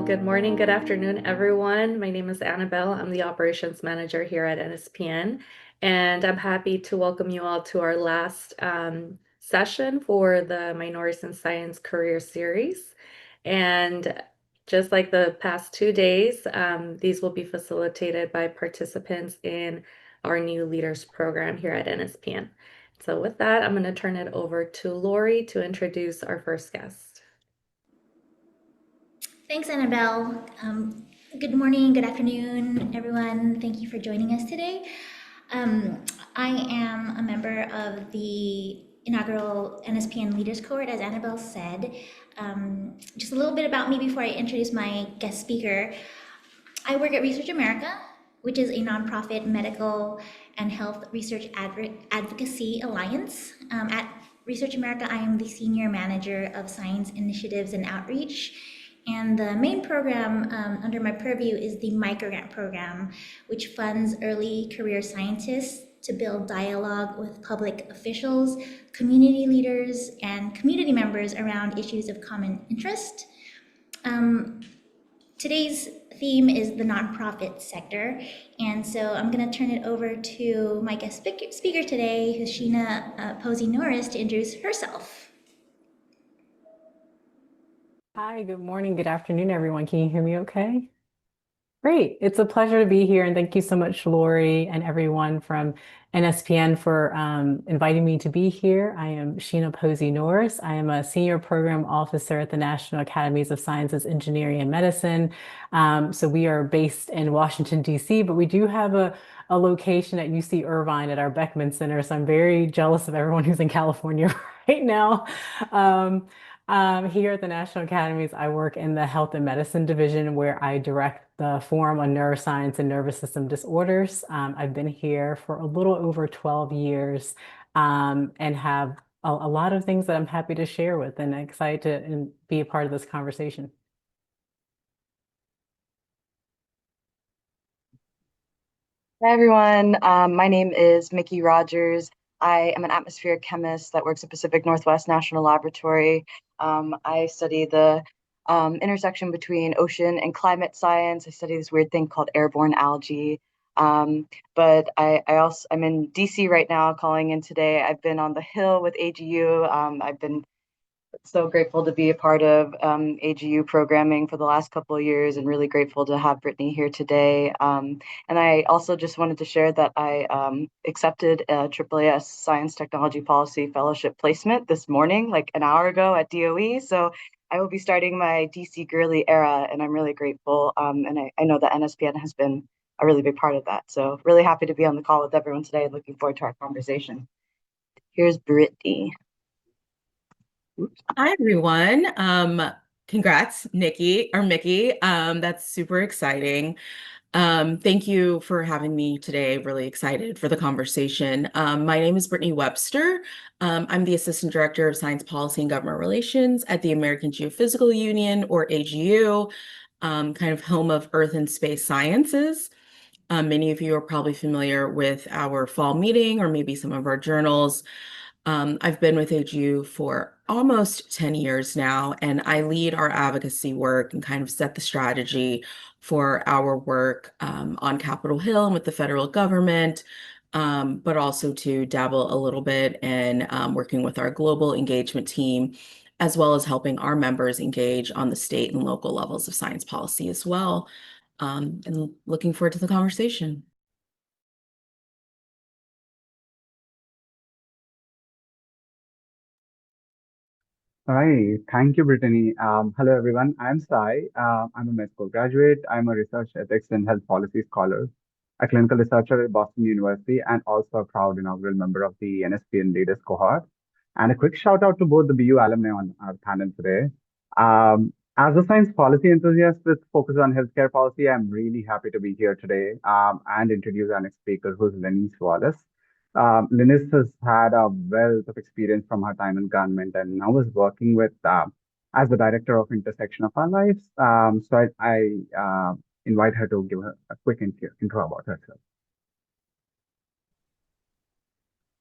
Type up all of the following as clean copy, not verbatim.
good morning, good afternoon, everyone. My name is Annabelle. I'm the operations manager here at NSPN, and I'm happy to welcome you all to our last session for the Minorities in Science Career Series. And just like the past 2 days, these will be facilitated by participants in our new leaders program here at NSPN. So with that, I'm going to turn it over to Lori to introduce our first guest. Thanks, Annabelle. Good morning, good afternoon, everyone. Thank you for joining us today. I am a member of the inaugural NSPN Leaders Cohort, as Annabelle said. Just a little bit about me before I introduce my guest speaker. I work at Research America, which is a nonprofit medical and health research advocacy alliance. At Research America, I am the senior manager of science initiatives and outreach. And the main program under my purview is the microgrant program, which funds early career scientists to build dialogue with public officials, community leaders, and community members around issues of common interest. Today's theme is the nonprofit sector, and so I'm going to turn it over to my guest speaker today, who's Sheena Posey-Norris, to introduce herself. Hi, good morning, good afternoon, everyone. Can you hear me okay? Great. It's a pleasure to be here. And thank you so much, Lori, and everyone from NSPN for inviting me to be here. I am Sheena Posey-Norris. I am a senior program officer at the National Academies of Sciences, Engineering, and Medicine. So we are based in Washington, D.C., but we do have a location at UC Irvine at our Beckman Center. So I'm very jealous of everyone who's in California right now. Here at the National Academies, I work in the Health and Medicine Division where I direct the Forum on Neuroscience and Nervous System Disorders. I've been here for a little over 12 years and have a lot of things that I'm happy to share with and excited to be a part of this conversation. Hi, everyone. My name is Mickey Rogers. I am an atmospheric chemist that works at Pacific Northwest National Laboratory. I study the intersection between ocean and climate science. I study this weird thing called airborne algae. But I'm in DC right now calling in today. I've been on the Hill with AGU. I've been so grateful to be a part of AGU programming for the last couple of years and really grateful to have Brittany here today. And I also just wanted to share that I accepted a AAAS Science Technology Policy Fellowship placement this morning, like an hour ago at DOE. So I will be starting my DC girly era, and I'm really grateful. And I know that NSPN has been a really big part of that. So really happy to be on the call with everyone today and looking forward to our conversation. Here's Brittany. Hi, everyone. Congrats, Mickey. That's super exciting. Thank you for having me today. Really excited for the conversation. My name is Brittany Webster. I'm the Assistant Director of Science Policy and Government Relations at the American Geophysical Union, or AGU, kind of home of Earth and Space Sciences. Many of you are probably familiar with our fall meeting or maybe some of our journals. I've been with AGU for almost 10 years now, and I lead our advocacy work and kind of set the strategy for our work on Capitol Hill and with the federal government, but also to dabble a little bit in working with our global engagement team, as well as helping our members engage on the state and local levels of science policy as well. And looking forward to the conversation. Hi, thank you, Brittany. Hello, everyone. I'm Sai. I'm a med school graduate. I'm a research ethics and health policy scholar, a clinical researcher at Boston University, and also a proud inaugural member of the NSPN Leaders Cohort. And a quick shout out to both the BU alumni on our panel today. As a science policy enthusiast with focus on healthcare policy, I'm really happy to be here today and introduce our next speaker, who's Lenise Wallace. Linus has had a wealth of experience from her time in government and now is working with as the director of intersection of our lives. So I invite her to give her a quick intro about herself.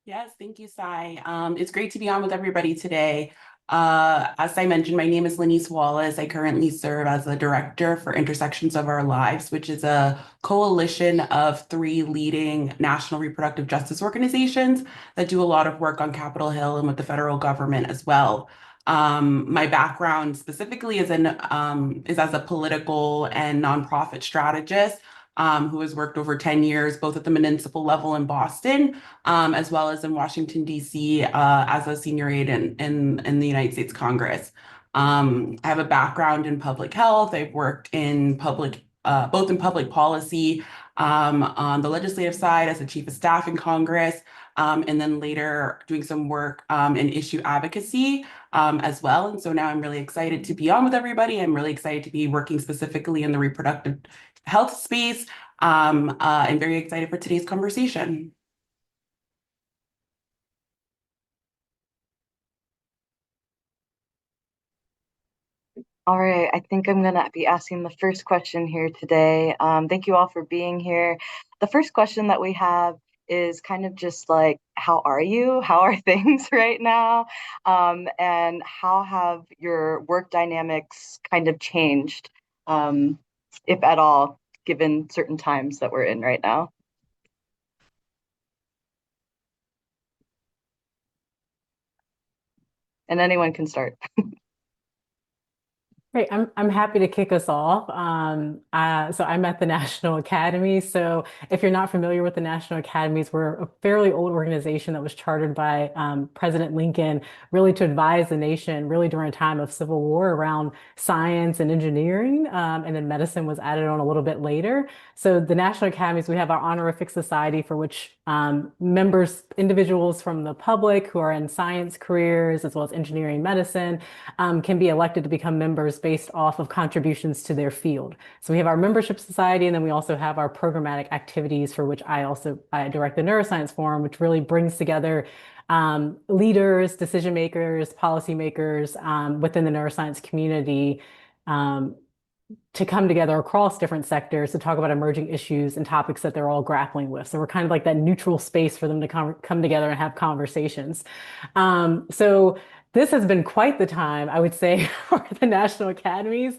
Yes, thank you, Sai. It's great to be on with everybody today. As I mentioned, my name is Lenice Wallace. I currently serve as the director for Intersections of Our Lives, which is a coalition of three leading national reproductive justice organizations that do a lot of work on Capitol Hill and with the federal government as well. My background specifically is as a political and nonprofit strategist who has worked over 10 years, both at the municipal level in Boston as well as in Washington, D.C., as a senior aide in the United States Congress. I have a background in public health. I've worked in both in public policy on the legislative side as a chief of staff in Congress, and then later doing some work in issue advocacy as well. And so now I'm really excited to be on with everybody. I'm really excited to be working specifically in the reproductive health space. I'm very excited for today's conversation. All right, I think I'm going to be asking the first question here today. Thank you all for being here. The first question that we have is kind of just like, how are you? How are things right now? And how have your work dynamics kind of changed, if at all, given certain times that we're in right now? And anyone can start. Great. I'm happy to kick us off. So I'm at the National Academy. So if you're not familiar with the National Academies, we're a fairly old organization that was chartered by President Lincoln, really to advise the nation, really during a time of civil war around science and engineering, and then medicine was added on a little bit later. So the National Academies, we have our honorific society for which members, individuals from the public who are in science careers as well as engineering, medicine, can be elected to become members based off of contributions to their field. So we have our membership society, and then we also have our programmatic activities for which I direct the Neuroscience Forum, which really brings together leaders, decision makers, policymakers within the neuroscience community to come together across different sectors to talk about emerging issues and topics that they're all grappling with. So we're kind of like that neutral space for them to come together and have conversations. So this has been quite the time, I would say, for the National Academies.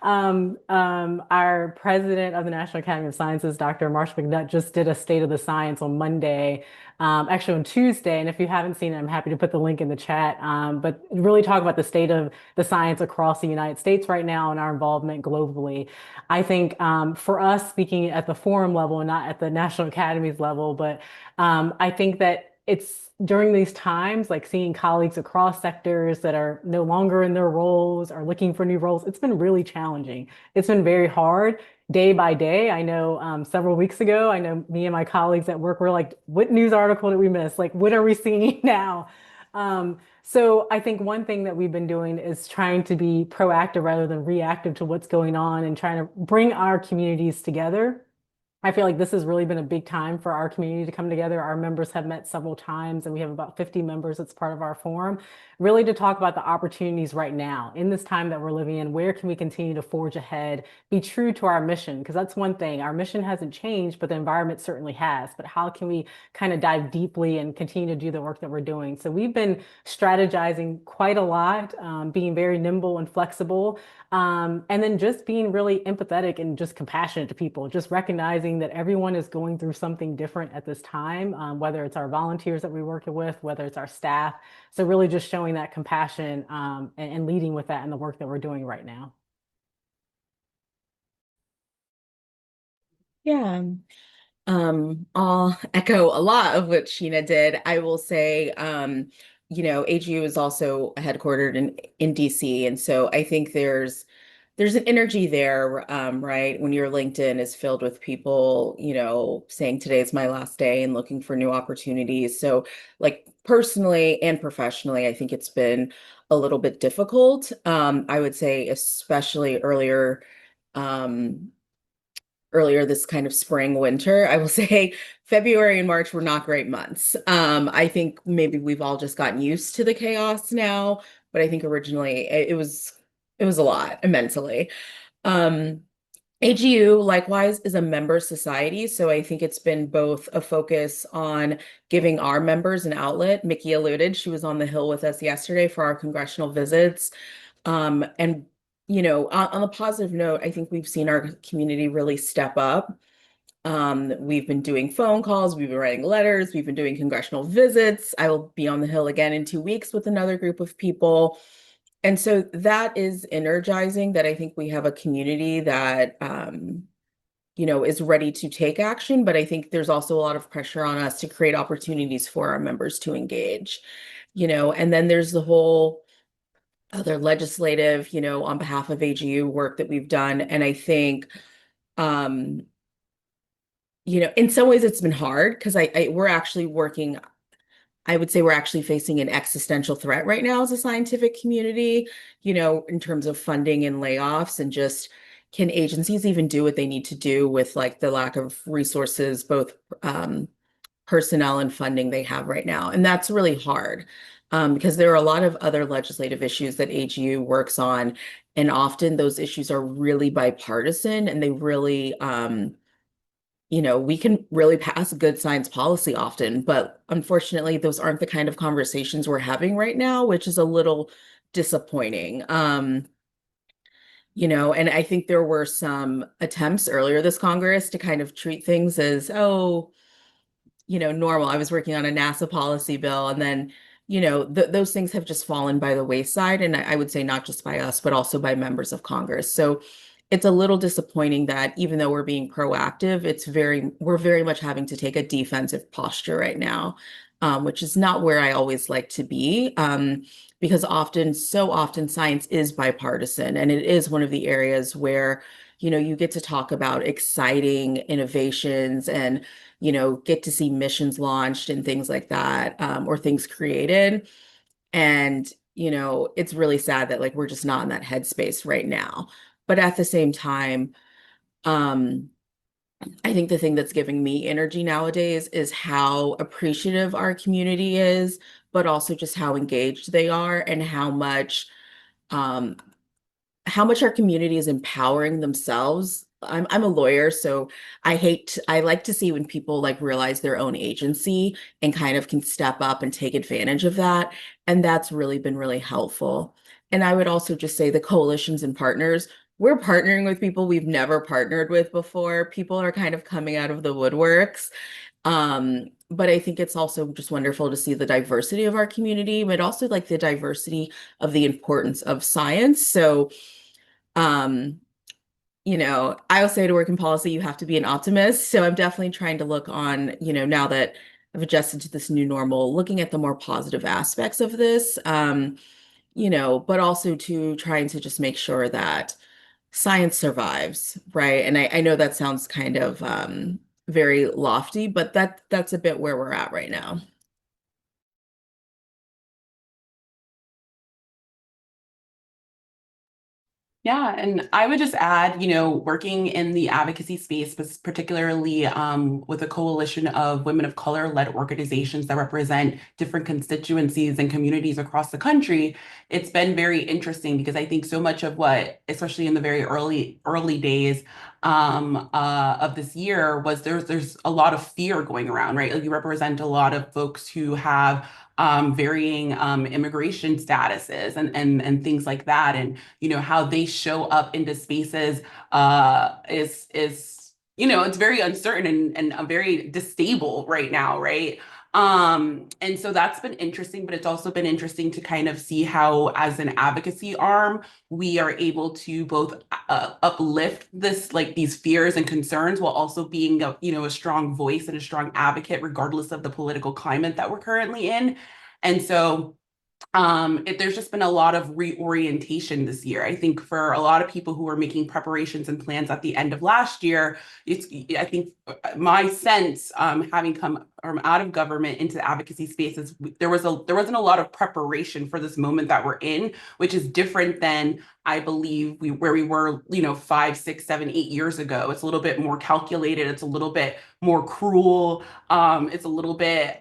Our president of the National Academy of Sciences, Dr. Marshall McNutt, just did a State of the Science on Monday, actually on Tuesday. And if you haven't seen it, I'm happy to put the link in the chat. But really talk about the state of the science across the United States right now and our involvement globally. I think for us, speaking at the forum level and not at the National Academies level, but I think that it's during these times, like seeing colleagues across sectors that are no longer in their roles or looking for new roles, it's been really challenging. It's been very hard day by day. I know several weeks ago, I know me and my colleagues at work were like, what news article did we miss? Like, what are we seeing now? So I think one thing that we've been doing is trying to be proactive rather than reactive to what's going on and trying to bring our communities together. I feel like this has really been a big time for our community to come together. Our members have met several times, and we have about 50 members that's part of our forum, really to talk about the opportunities right now in this time that we're living in. Where can we continue to forge ahead, be true to our mission? Because that's one thing. Our mission hasn't changed, but the environment certainly has. But how can we kind of dive deeply and continue to do the work that we're doing? So we've been strategizing quite a lot, being very nimble and flexible. And then just being really empathetic and just compassionate to people, just recognizing that everyone is going through something different at this time, whether it's our volunteers that we're working with, whether it's our staff. So really just showing that compassion and leading with that in the work that we're doing right now. Yeah. I'll echo a lot of what Sheena did. I will say, AGU is also headquartered in DC, and so I think there's an energy there, right? When your LinkedIn is filled with people, saying today's my last day and looking for new opportunities. So, like personally and professionally, I think it's been a little bit difficult. I would say, especially earlier this kind of spring, winter. I will say February and March were not great months. I think maybe we've all just gotten used to the chaos now, but I think originally it was a lot mentally. Um, AGU likewise is a member society, so I think it's been both a focus on giving our members an outlet. Mickey alluded, she was on the Hill with us yesterday for our congressional visits. And on a positive note, I think we've seen our community really step up. We've been doing phone calls, we've been writing letters, we've been doing congressional visits. I will be on the Hill again in 2 weeks with another group of people. And so that is energizing that I think we have a community that, is ready to take action. But I think there's also a lot of pressure on us to create opportunities for our members to engage, and then there's the whole other legislative, on behalf of AGU work that we've done. And I think, um, in some ways it's been hard because we're actually working. I would say we're actually facing an existential threat right now as a scientific community, in terms of funding and layoffs and just can agencies even do what they need to do with like the lack of resources, both personnel and funding they have right now. And that's really hard because there are a lot of other legislative issues that AGU works on. And often those issues are really bipartisan and they really, we can really pass good science policy often, but unfortunately, those aren't the kind of conversations we're having right now, which is a little disappointing. And I think there were some attempts earlier this Congress to kind of treat things as, oh, normal. I was working on a NASA policy bill, and then, those things have just fallen by the wayside. And I would say not just by us, but also by members of Congress. So it's a little disappointing that even though we're being proactive, we're very much having to take a defensive posture right now, which is not where I always like to be. Because so often science is bipartisan, and it is one of the areas where, you get to talk about exciting innovations and get to see missions launched and things like that, or things created. And, it's really sad that like we're just not in that headspace right now. But at the same time, um, I think the thing that's giving me energy nowadays is how appreciative our community is, but also just how engaged they are and um, how much our community is empowering themselves. I'm a lawyer, so I like to see when people like realize their own agency and kind of can step up and take advantage of that. And that's really been really helpful. And I would also just say the coalitions and partners, we're partnering with people we've never partnered with before. People are kind of coming out of the woodworks. But I think it's also just wonderful to see the diversity of our community, but also like the diversity of the importance of science. So um, I will say to work in policy, you have to be an optimist. So I'm definitely trying to look on, now that I've adjusted to this new normal, looking at the more positive aspects of this, but also to trying to just make sure that science survives, right? And I know that sounds kind of very lofty, but that's a bit where we're at right now. Yeah, and I would just add, working in the advocacy space, particularly with a coalition of women of color-led organizations that represent different constituencies and communities across the country, it's been very interesting because I think so much of what, especially in the very early days of this year, was there's a lot of fear going around, right? Like you represent a lot of folks who have varying immigration statuses and things like that, and how they show up into spaces is it's very uncertain and very distable right now, right? And so that's been interesting, but it's also been interesting to kind of see how, as an advocacy arm, we are able to both uplift these fears and concerns while also being a strong voice and a strong advocate, regardless of the political climate that we're currently in. And so there's just been a lot of reorientation this year. I think for a lot of people who were making preparations and plans at the end of last year, I think my sense, having come from out of government into the advocacy spaces, there wasn't a lot of preparation for this moment that we're in, which is different than I believe where we were, 5, 6, 7, 8 years ago. It's a little bit more calculated. It's a little bit more cruel. It's a little bit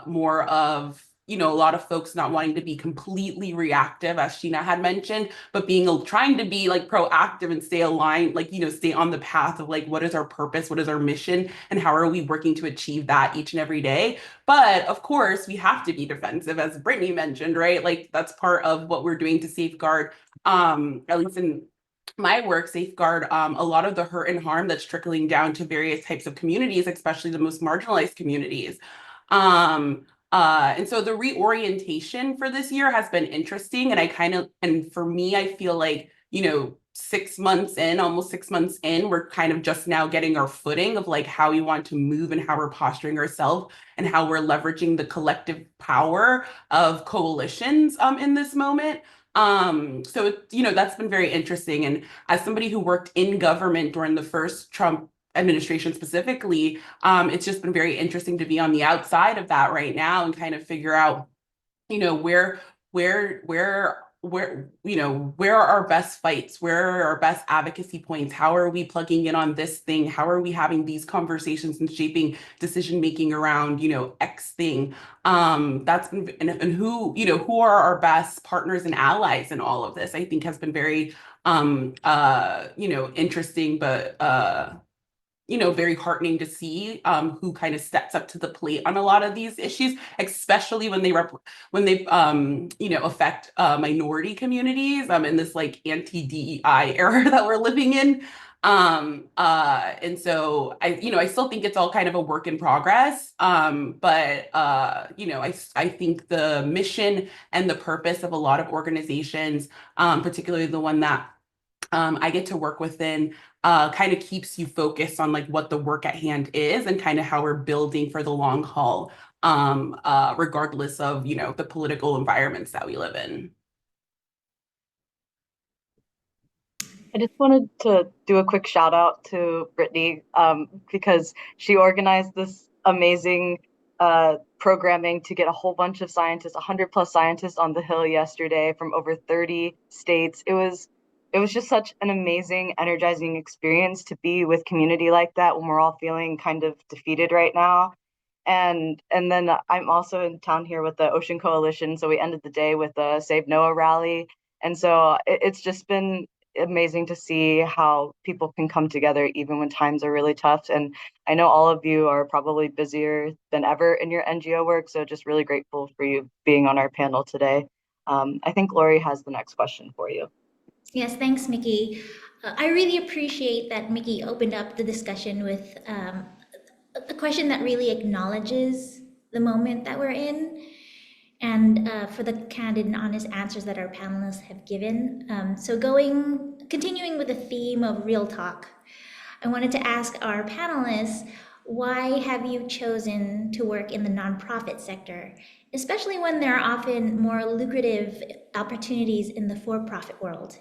more of a lot of folks not wanting to be completely reactive, as Sheena had mentioned, but trying to be like proactive and stay aligned, like, stay on the path of like, what is our purpose? What is our mission? And how are we working to achieve that each and every day? But of course, we have to be defensive, as Brittany mentioned, right? Like that's part of what we're doing to safeguard, at least in my work, safeguard a lot of the hurt and harm that's trickling down to various types of communities, especially the most marginalized communities. And so the reorientation for this year has been interesting. And for me, I feel like, 6 months in, almost 6 months in, we're kind of just now getting our footing of like how we want to move and how we're posturing ourselves and how we're leveraging the collective power of coalitions in this moment. So that's been very interesting. And as somebody who worked in government during the first Trump administration specifically, it's just been very interesting to be on the outside of that right now and kind of figure out, where are our best fights? Where are our best advocacy points? How are we plugging in on this thing? How are we having these conversations and shaping decision making around, X thing? That's been and who are our best partners and allies in all of this, I think has been very interesting, but very heartening to see who kind of steps up to the plate on a lot of these issues, especially when they affect minority communities in this like anti-DEI era that we're living in. And so I still think it's all kind of a work in progress. But I think the mission and the purpose of a lot of organizations, particularly the one that I get to work within, kind of keeps you focused on like what the work at hand is and kind of how we're building for the long haul, regardless of, the political environments that we live in. I just wanted to do a quick shout out to Brittany because she organized this amazing programming to get a whole bunch of scientists, 100+ scientists on the Hill yesterday from over 30 states. It was just such an amazing, energizing experience to be with community like that when we're all feeling kind of defeated right now. And then I'm also in town here with the Ocean Coalition, so we ended the day with a Save Noah rally. And so it's just been amazing to see how people can come together even when times are really tough. And I know all of you are probably busier than ever in your NGO work, so just really grateful for you being on our panel today. I think Lori has the next question for you. Yes, thanks, Mickey. I really appreciate that Mickey opened up the discussion with a question that really acknowledges the moment that we're in, and for the candid and honest answers that our panelists have given. So continuing with the theme of real talk, I wanted to ask our panelists, why have you chosen to work in the nonprofit sector, especially when there are often more lucrative opportunities in the for-profit world?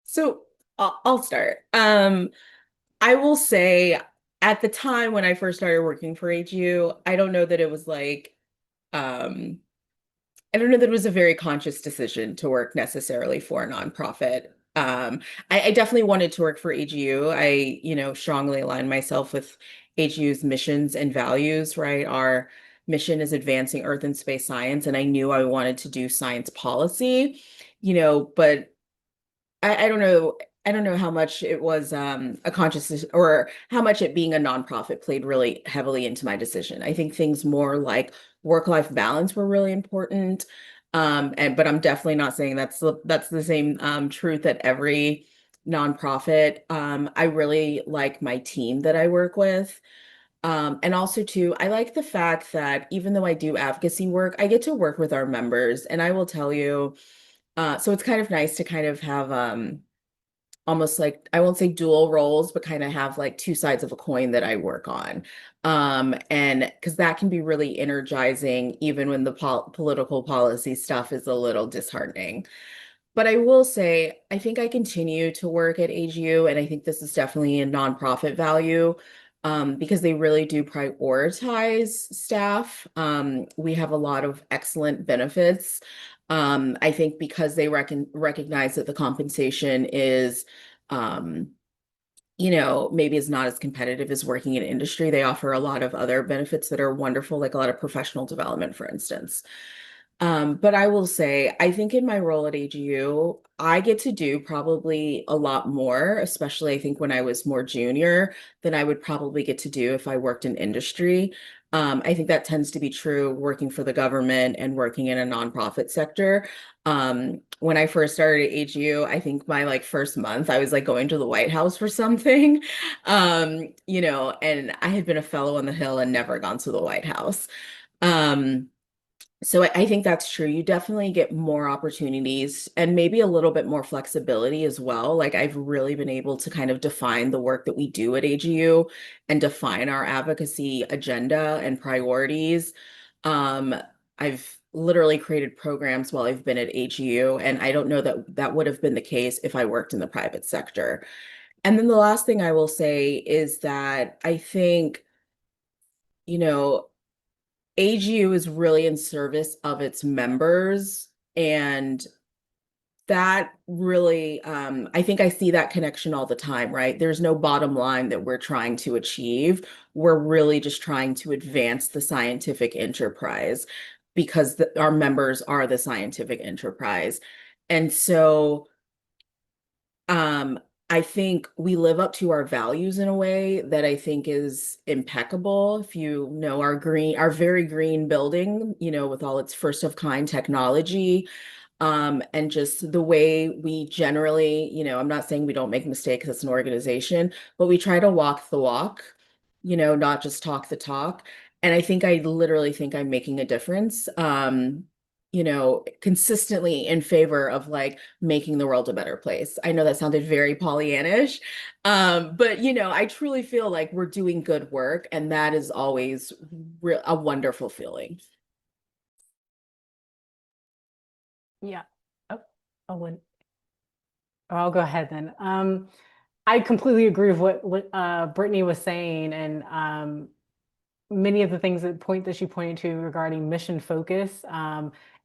So I'll start. I will say at the time when I first started working for HU, I don't know that it was like, I don't know that it was a very conscious decision to work necessarily for a nonprofit. I definitely wanted to work for HU. I, strongly align myself with HU's missions and values, right? Our mission is advancing earth and space science, and I knew I wanted to do science policy, but I don't know. I don't know how much it was a conscious or how much it being a nonprofit played really heavily into my decision. I think things more like work-life balance were really important. But I'm definitely not saying that's the same truth at every nonprofit. I really like my team that I work with. And also too, I like the fact that even though I do advocacy work, I get to work with our members. And I will tell you, so it's kind of nice to kind of have almost like, I won't say dual roles, but kind of have like two sides of a coin that I work on. And because that can be really energizing, even when the political policy stuff is a little disheartening. But I will say, I think I continue to work at AGU, and I think this is definitely a nonprofit value because they really do prioritize staff. We have a lot of excellent benefits. I think because they recognize that the compensation is, maybe is not as competitive as working in industry. They offer a lot of other benefits that are wonderful, like a lot of professional development, for instance. But I will say, I think in my role at AGU, I get to do probably a lot more, especially I think when I was more junior, than I would probably get to do if I worked in industry. I think that tends to be true working for the government and working in a nonprofit sector. When I first started at AGU, I think my like first month, I was like going to the White House for something, and I had been a fellow on the Hill and never gone to the White House. Um, so I think that's true. You definitely get more opportunities and maybe a little bit more flexibility as well. Like I've really been able to kind of define the work that we do at AGU and define our advocacy agenda and priorities. Um, I've literally created programs while I've been at AGU, and I don't know that that would have been the case if I worked in the private sector. And then the last thing I will say is that I think, you know, AGU is really in service of its members. And that really, I think I see that connection all the time, right? There's no bottom line that we're trying to achieve. We're really just trying to advance the scientific enterprise because our members are the scientific enterprise. And so, um, I think we live up to our values in a way that I think is impeccable. If you know our very green building, with all its first of kind technology, and just the way we generally, I'm not saying we don't make mistakes as an organization, but we try to walk the walk, not just talk the talk. And I literally think I'm making a difference, consistently in favor of like making the world a better place. I know that sounded very Pollyannish, but I truly feel like we're doing good work, and that is always a wonderful feeling. Yeah. Oh, Owen. I'll go ahead then. I completely agree with what Brittany was saying, and many of the things that she pointed to regarding mission focus,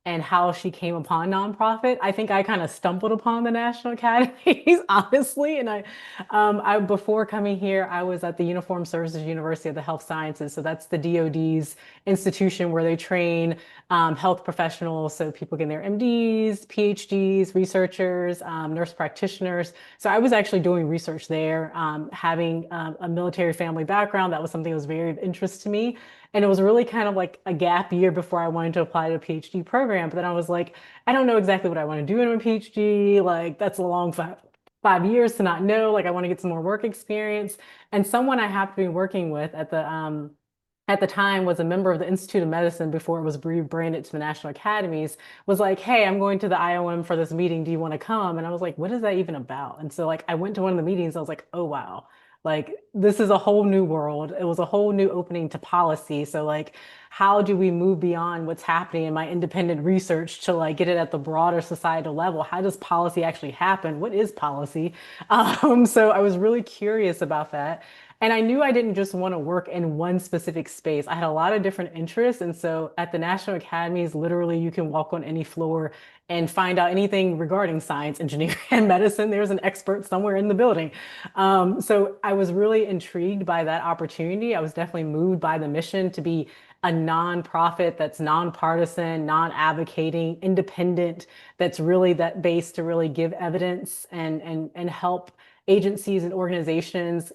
and how she came upon nonprofit. I think I kind of stumbled upon the National Academies, honestly. And I before coming here, I was at the Uniformed Services University of the Health Sciences. So that's the DoD's institution where they train health professionals. So people getting their MDs, PhDs, researchers, nurse practitioners. So I was actually doing research there, having a military family background. That was something that was very of interest to me. And it was really kind of like a gap year before I wanted to apply to a PhD program. But then I was like, I don't know exactly what I want to do in my PhD. Like that's a long 5 years to not know. Like I want to get some more work experience. And someone I happened to be working with at the time was a member of the Institute of Medicine before it was rebranded to the National Academies, was like, hey, I'm going to the IOM for this meeting. Do you want to come? And I was like, what is that even about? And so like I went to one of the meetings. I was like, oh, wow. Like this is a whole new world. It was a whole new opening to policy. So like, how do we move beyond what's happening in my independent research to like get it at the broader societal level? How does policy actually happen? What is policy? So I was really curious about that. And I knew I didn't just want to work in one specific space. I had a lot of different interests. And so at the National Academies, literally you can walk on any floor and find out anything regarding science, engineering, and medicine. There's an expert somewhere in the building. So I was really intrigued by that opportunity. I was definitely moved by the mission to be a nonprofit that's nonpartisan, non-advocating, independent, that's really that base to really give evidence and help agencies and organizations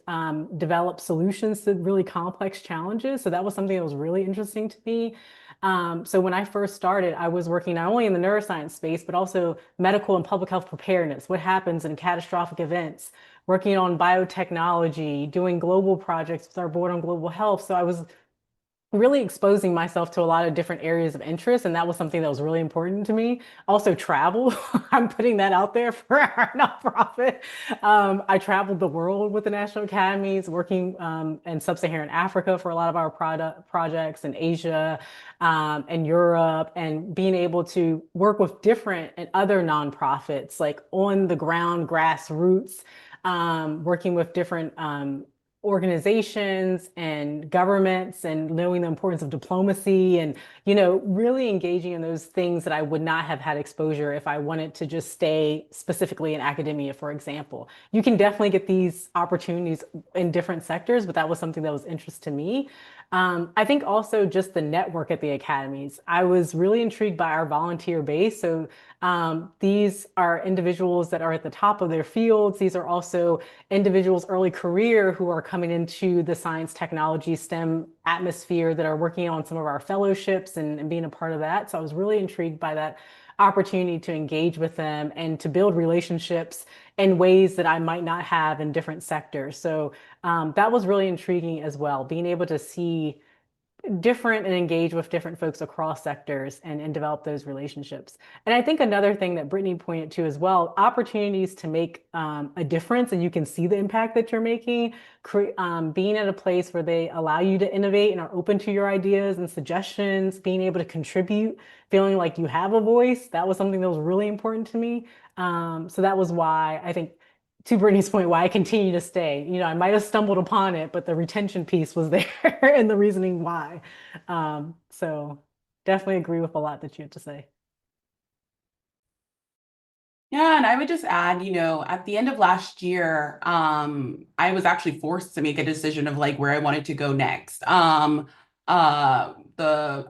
develop solutions to really complex challenges. So that was something that was really interesting to me. So when I first started, I was working not only in the neuroscience space, but also medical and public health preparedness. What happens in catastrophic events? Working on biotechnology, doing global projects with our board on global health. So I was really exposing myself to a lot of different areas of interest. And that was something that was really important to me. Also travel. I'm putting that out there for our nonprofit. I traveled the world with the National Academies, working in sub-Saharan Africa for a lot of our projects, in Asia and Europe, and being able to work with different and other nonprofits, like on the ground, grassroots, working with different organizations and governments and knowing the importance of diplomacy and, really engaging in those things that I would not have had exposure if I wanted to just stay specifically in academia, for example. You can definitely get these opportunities in different sectors, but that was something that was interest to me. I think also just the network at the academies. I was really intrigued by our volunteer base. So these are individuals that are at the top of their fields. These are also individuals early career who are coming into the science, technology, STEM atmosphere that are working on some of our fellowships and being a part of that. So I was really intrigued by that opportunity to engage with them and to build relationships in ways that I might not have in different sectors. So that was really intriguing as well, being able to see different and engage with different folks across sectors and develop those relationships. And I think another thing that Brittany pointed to as well, opportunities to make a difference and you can see the impact that you're making, being at a place where they allow you to innovate and are open to your ideas and suggestions, being able to contribute, feeling like you have a voice. That was something that was really important to me. So that was why I think to Brittany's point, why I continue to stay. I might have stumbled upon it, but the retention piece was there and the reasoning why. So definitely agree with a lot that you have to say. Yeah, and I would just add, at the end of last year, I was actually forced to make a decision of like where I wanted to go next. I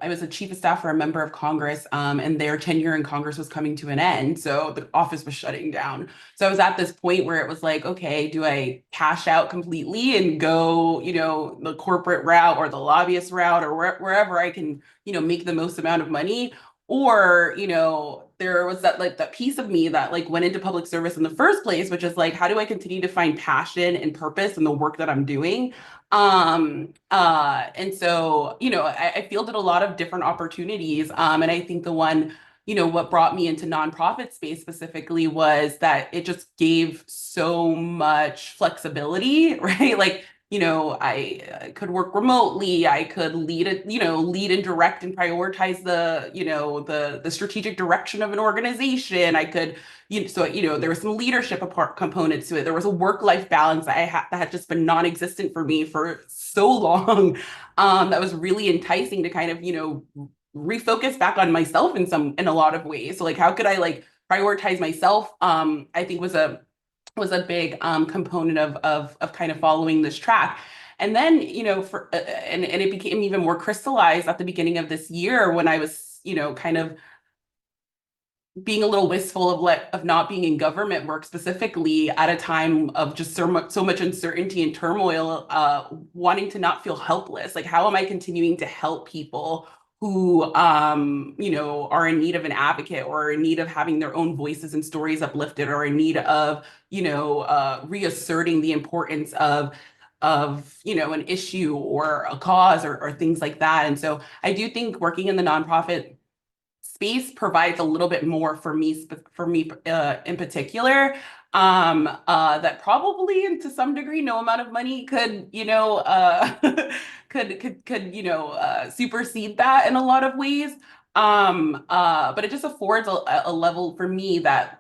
was a chief of staff for a member of Congress, and their tenure in Congress was coming to an end, so the office was shutting down. So I was at this point where it was like, okay, do I cash out completely and go, the corporate route or the lobbyist route or wherever I can, make the most amount of money? Or, there was that piece of me that like went into public service in the first place, which is like, how do I continue to find passion and purpose in the work that I'm doing? And so, I fielded a lot of different opportunities. And I think the one, what brought me into nonprofit space specifically was that it just gave so much flexibility, right? Like, I could work remotely. I could lead and direct and prioritize the strategic direction of an organization. I could, there was some leadership components to it. There was a work-life balance that had just been non-existent for me for so long. That was really enticing to kind of, refocus back on myself in a lot of ways. So like, how could I like prioritize myself? I think was a big component of kind of following this track. And then, and it became even more crystallized at the beginning of this year when I was, kind of being a little wistful of not being in government work specifically at a time of just so much uncertainty and turmoil, wanting to not feel helpless. Like, how am I continuing to help people who, are in need of an advocate or in need of having their own voices and stories uplifted or in need of, reasserting the importance of an issue or a cause or things like that. And so I do think working in the nonprofit space provides a little bit more for me in particular, that probably and to some degree no amount of money could could supersede that in a lot of ways. But it just affords a level for me that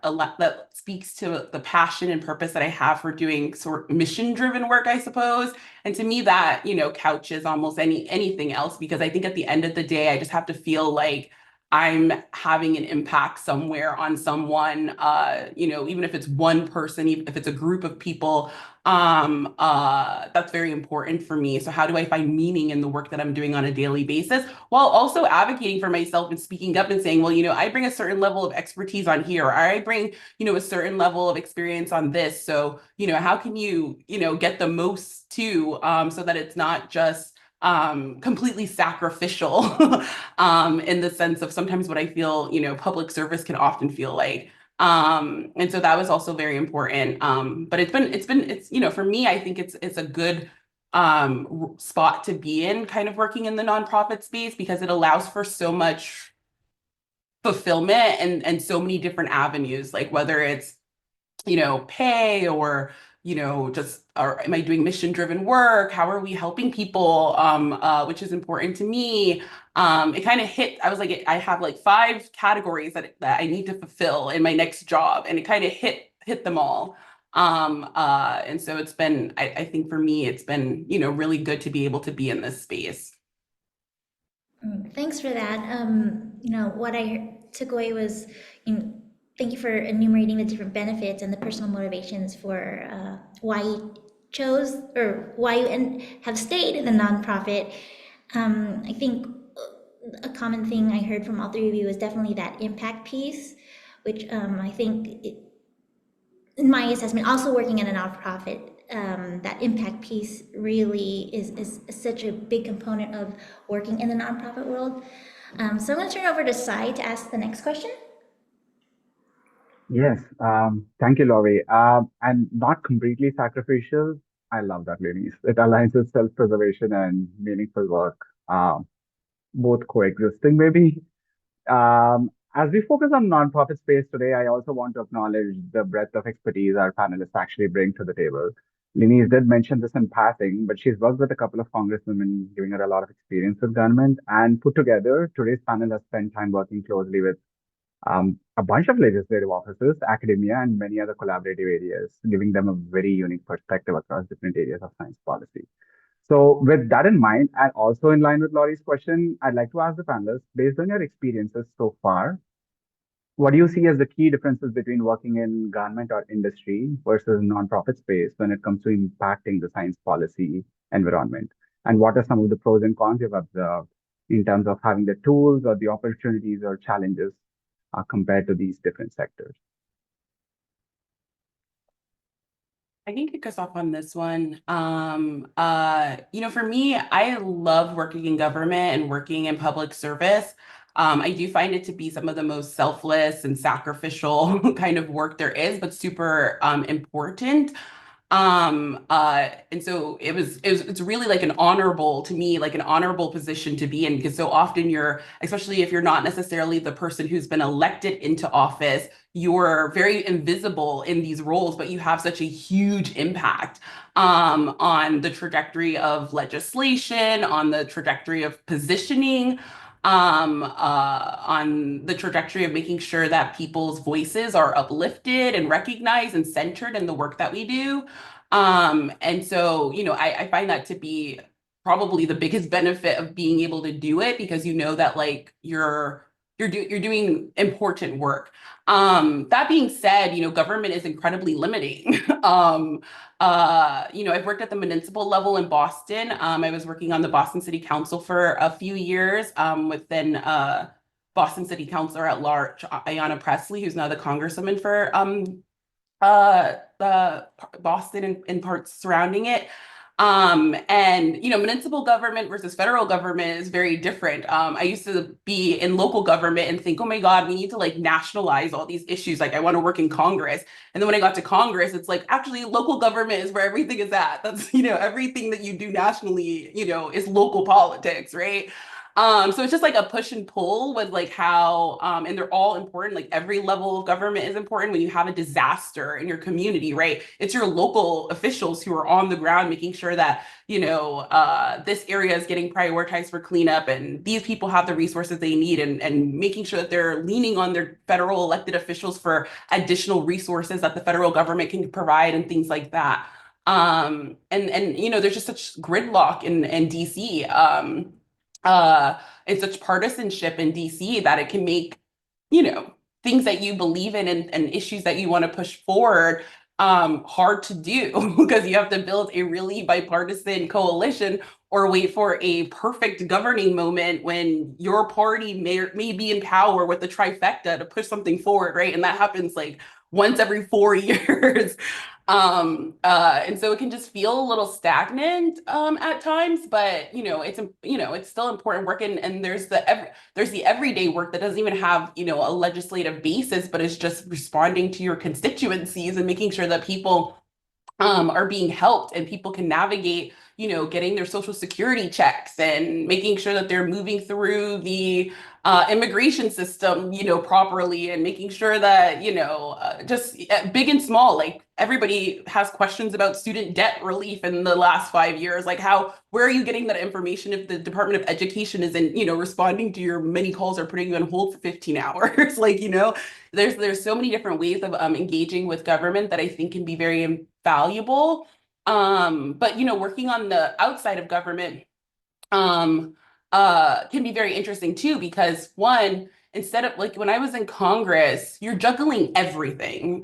speaks to the passion and purpose that I have for doing sort of mission driven work, I suppose. And to me that, couches almost anything else, because I think at the end of the day, I just have to feel like I'm having an impact somewhere on someone, even if it's one person, even if it's a group of people, that's very important for me. So how do I find meaning in the work that I'm doing on a daily basis while also advocating for myself and speaking up and saying, well, I bring a certain level of expertise on here, or I bring, a certain level of experience on this. So, how can you, get the most too, so that it's not just completely sacrificial in the sense of sometimes what I feel, public service can often feel like. And so that was also very important. But it's for me, I think it's a good spot to be in, kind of working in the nonprofit space, because it allows for so much fulfillment and so many different avenues, like whether it's pay or, just am I doing mission driven work? How are we helping people? Which is important to me. It kind of hit, I was like, I have like 5 categories that I need to fulfill in my next job. And it kind of hit them all. And so it's been, I think for me, it's been, really good to be able to be in this space. Thanks for that. What I took away was, thank you for enumerating the different benefits and the personal motivations for why you chose or why you have stayed in the nonprofit. I think a common thing I heard from all three of you is definitely that impact piece, which I think, in my assessment, also working in a nonprofit, that impact piece really is such a big component of working in the nonprofit world. So I'm going to turn it over to Sai to ask the next question. Yes, thank you, Laurie. And not completely sacrificial. I love that, ladies. It aligns with self-preservation and meaningful work, both coexisting, maybe. As we focus on nonprofit space today, I also want to acknowledge the breadth of expertise our panelists actually bring to the table. Lenise did mention this in passing, but she's worked with a couple of congresswomen, giving her a lot of experience with government. And put together, today's panel has spent time working closely with a bunch of legislative offices, academia, and many other collaborative areas, giving them a very unique perspective across different areas of science policy. So, with that in mind, and also in line with Laurie's question, I'd like to ask the panelists, based on your experiences so far, what do you see as the key differences between working in government or industry versus nonprofit space when it comes to impacting the science policy environment? And what are some of the pros and cons you've observed in terms of having the tools or the opportunities or challenges compared to these different sectors? I can kick us off on this one. For me, I love working in government and working in public service. I do find it to be some of the most selfless and sacrificial kind of work there is, but super important. And so it's really like an honorable to me, like an honorable position to be in, because so often especially if you're not necessarily the person who's been elected into office, you're very invisible in these roles, but you have such a huge impact on the trajectory of legislation, on the trajectory of positioning, on the trajectory of making sure that people's voices are uplifted and recognized and centered in the work that we do. And so, I find that to be probably the biggest benefit of being able to do it, because you know that like you're doing important work. That being said, government is incredibly limiting. I've worked at the municipal level in Boston. I was working on the Boston City Council for a few years, within Boston City Councilor at large, Ayanna Pressley, who's now the congresswoman for the Boston and parts surrounding it. And municipal government versus federal government is very different. I used to be in local government and think, oh my God, we need to like nationalize all these issues. Like I want to work in Congress. And then when I got to Congress, it's like, actually local government is where everything is at. That's, everything that you do nationally, is local politics, right? So it's just like a push and pull with like how, and they're all important. Like every level of government is important. When you have a disaster in your community, right? It's your local officials who are on the ground making sure that, this area is getting prioritized for cleanup and these people have the resources they need, and making sure that they're leaning on their federal elected officials for additional resources that the federal government can provide and things like that. And there's just such gridlock in DC. And such partisanship in DC that it can make, things that you believe in and issues that you want to push forward hard to do because you have to build a really bipartisan coalition or wait for a perfect governing moment when your party may be in power with the trifecta to push something forward, right? And that happens like once every 4 years. And so it can just feel a little stagnant at times, but it's still important work, and there's the everyday work that doesn't even have a legislative basis, but it's just responding to your constituencies and making sure that people are being helped and people can navigate getting their social security checks and making sure that they're moving through the immigration system, properly, and making sure that, just big and small, like everybody has questions about student debt relief in the last 5 years. Like where are you getting that information if the Department of Education isn't, responding to your many calls or putting you on hold for 15 hours? Like, there's so many different ways of engaging with government that I think can be very valuable. But, working on the outside of government, um, can be very interesting too, because one, instead of like when I was in Congress, you're juggling everything.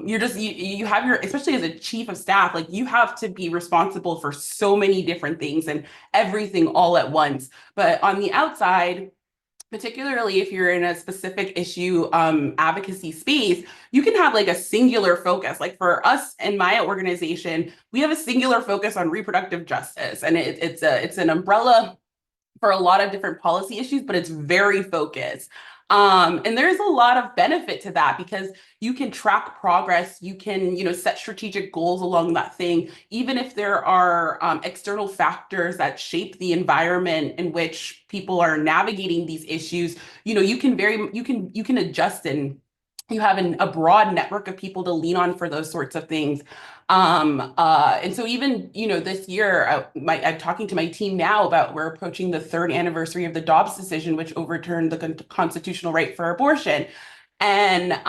You have your, especially as a chief of staff, like you have to be responsible for so many different things and everything all at once. But on the outside, particularly if you're in a specific issue advocacy space, you can have like a singular focus. Like for us in my organization, we have a singular focus on reproductive justice, and it's an umbrella for a lot of different policy issues, but it's very focused. And there's a lot of benefit to that because you can track progress, you can, set strategic goals along that thing, even if there are external factors that shape the environment in which people are navigating these issues. You can adjust, and you have a broad network of people to lean on for those sorts of things. And so even, this year, I'm talking to my team now about we're approaching the third anniversary of the Dobbs decision, which overturned the constitutional right for abortion. And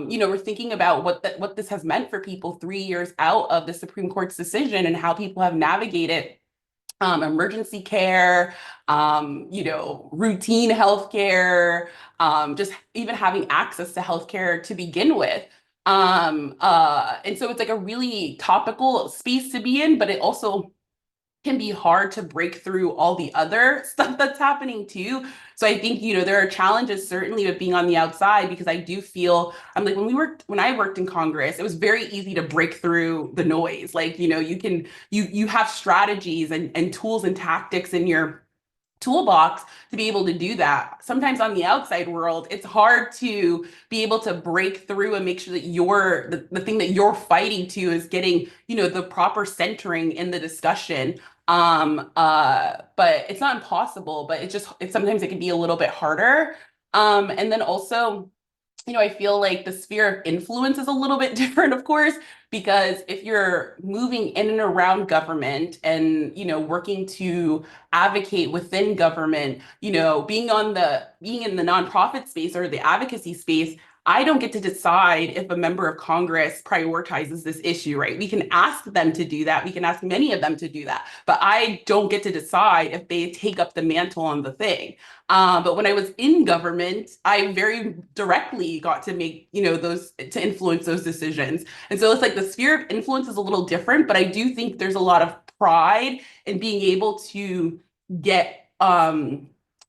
we're thinking about what this has meant for people 3 years out of the Supreme Court's decision and how people have navigated emergency care, routine healthcare, just even having access to healthcare to begin with. And so it's like a really topical space to be in, but it also can be hard to break through all the other stuff that's happening too. So I think, there are challenges certainly with being on the outside, because I do feel I'm like when I worked in Congress, it was very easy to break through the noise. Like, you have strategies and tools and tactics in your toolbox to be able to do that. Sometimes on the outside world, it's hard to be able to break through and make sure that the thing that you're fighting to is getting, the proper centering in the discussion. But it's not impossible, but it's sometimes it can be a little bit harder. And then also, I feel like the sphere of influence is a little bit different, of course, because if you're moving in and around government and, working to advocate within government, being in the nonprofit space or the advocacy space, I don't get to decide if a member of Congress prioritizes this issue, right? We can ask them to do that. We can ask many of them to do that, but I don't get to decide if they take up the mantle on the thing. But when I was in government, I very directly got to make, to influence those decisions. And so it's like the sphere of influence is a little different, but I do think there's a lot of pride in being able to get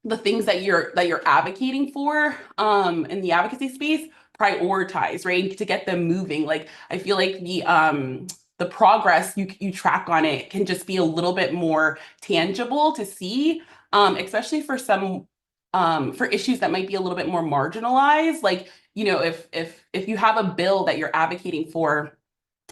the things that you're advocating for in the advocacy space prioritize, right? To get them moving. Like I feel like the progress you track on it can just be a little bit more tangible to see, especially for issues that might be a little bit more marginalized. Like, if you have a bill that you're advocating for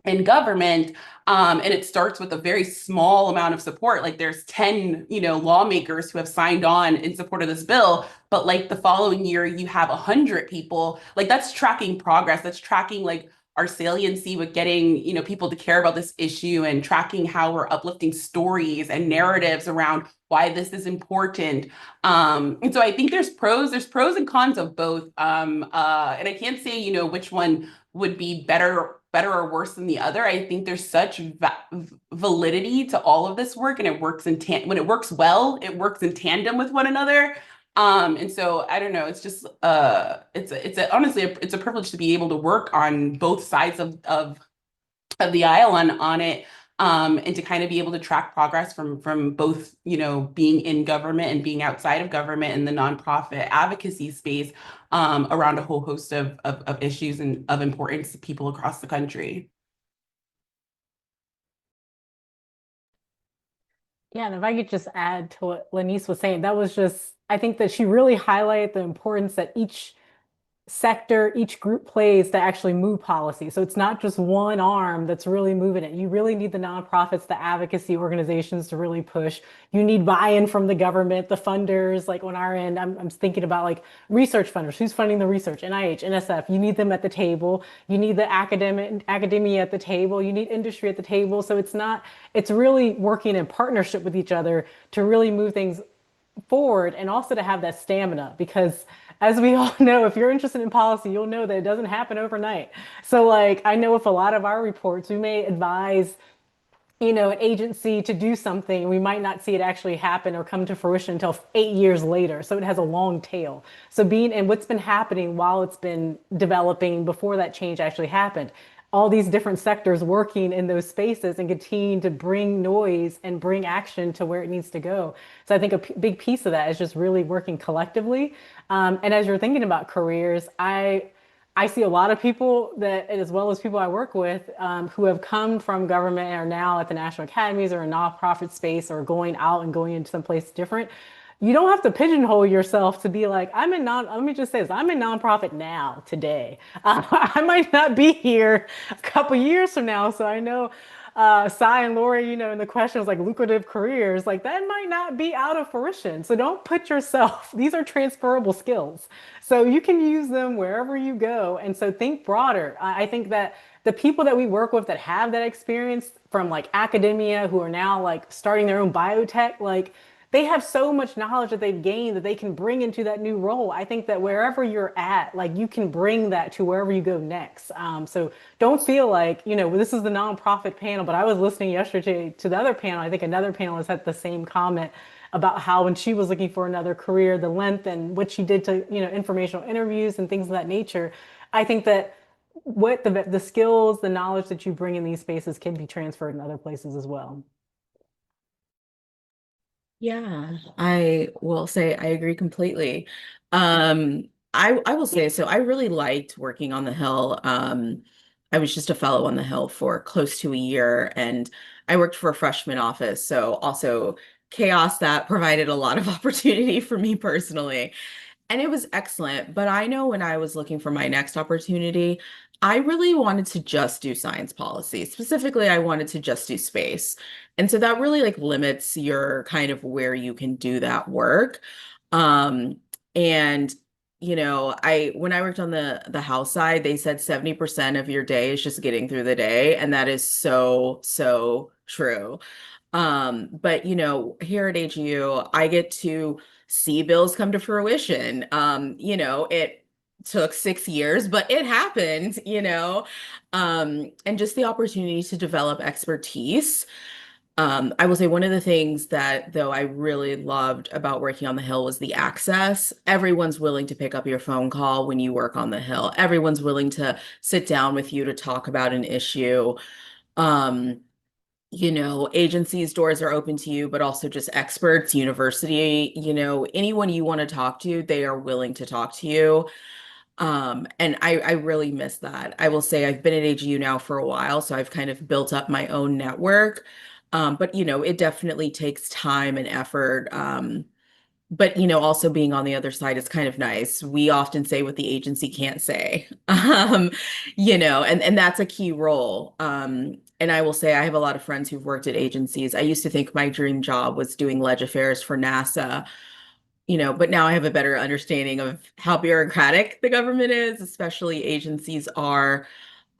in government, and it starts with a very small amount of support, like there's 10 lawmakers who have signed on in support of this bill, but like the following year you have 100 people, like that's tracking progress, that's tracking like our saliency with getting people to care about this issue, and tracking how we're uplifting stories and narratives around why this is important. And so I think there's pros and cons of both, and I can't say which one would be better or worse than the other. I think there's such validity to all of this work, and it works when it works well, it works in tandem with one another. And so I don't know, it's just honestly it's a privilege to be able to work on both sides of the aisle on it, and to kind of be able to track progress from both, being in government and being outside of government in the nonprofit advocacy space, around a whole host of issues and of importance to people across the country. Yeah, and if I could just add to what Lanice was saying, I think that she really highlighted the importance that each sector each group plays to actually move policy. So it's not just one arm that's really moving it. You really need the nonprofits, the advocacy organizations to really push. You need buy-in from the government, the funders. Like on our end, I'm thinking about like research funders. Who's funding the research? NIH, NSF. You need them at the table. You need the academia at the table. You need industry at the table. So it's really working in partnership with each other to really move things forward and also to have that stamina because as we all know, if you're interested in policy, you'll know that it doesn't happen overnight. So like I know with a lot of our reports, we may advise an agency to do something, we might not see it actually happen or come to fruition until 8 years later. So it has a long tail. So and what's been happening while it's been developing before that change actually happened, all these different sectors working in those spaces and continuing to bring noise and bring action to where it needs to go. So I think a big piece of that is just really working collectively. And as you're thinking about careers, I see a lot of people that, as well as people I work with, who have come from government and are now at the national academies or a nonprofit space or going out and going into some place different. You don't have to pigeonhole yourself to be like, let me just say this, I'm in nonprofit now, today. I might not be here a couple years from now. So I know Cy and Lori, in the questions like lucrative careers, like that might not be out of fruition. So don't put yourself, these are transferable skills. So you can use them wherever you go. And so think broader. I think that the people that we work with that have that experience from like academia who are now like starting their own biotech, like they have so much knowledge that they've gained that they can bring into that new role. I think that wherever you're at, like you can bring that to wherever you go next. So don't feel like, this is the nonprofit panel, but I was listening yesterday to the other panel. I think another panelist had the same comment about how when she was looking for another career, the length and what she did to, informational interviews and things of that nature. I think that what the skills, the knowledge that you bring in these spaces can be transferred in other places as well. Yeah, I will say I agree completely. I will say, so I really liked working on the Hill. I was just a fellow on the Hill for close to a year, and I worked for a freshman office, so also chaos that provided a lot of opportunity for me personally. And it was excellent. But I know when I was looking for my next opportunity, I really wanted to just do science policy. Specifically, I wanted to just do space. And so that really like limits your kind of where you can do that work. Um, and I when I worked on the house side, they said 70% of your day is just getting through the day. And that is so, so true. But here at AGU, I get to see bills come to fruition. It took 6 years, but it happened, and just the opportunity to develop expertise. I will say one of the things that, though, I really loved about working on the Hill was the access. Everyone's willing to pick up your phone call when you work on the Hill. Everyone's willing to sit down with you to talk about an issue. Um, Agencies' doors are open to you, but also just experts, university, anyone you want to talk to, they are willing to talk to you. And I really miss that. I will say I've been at AGU now for a while, so I've kind of built up my own network. But it definitely takes time and effort. But also being on the other side is kind of nice. We often say what the agency can't say. And that's a key role. And I will say I have a lot of friends who've worked at agencies. I used to think my dream job was doing ledge affairs for NASA, but now I have a better understanding of how bureaucratic the government is, especially agencies are.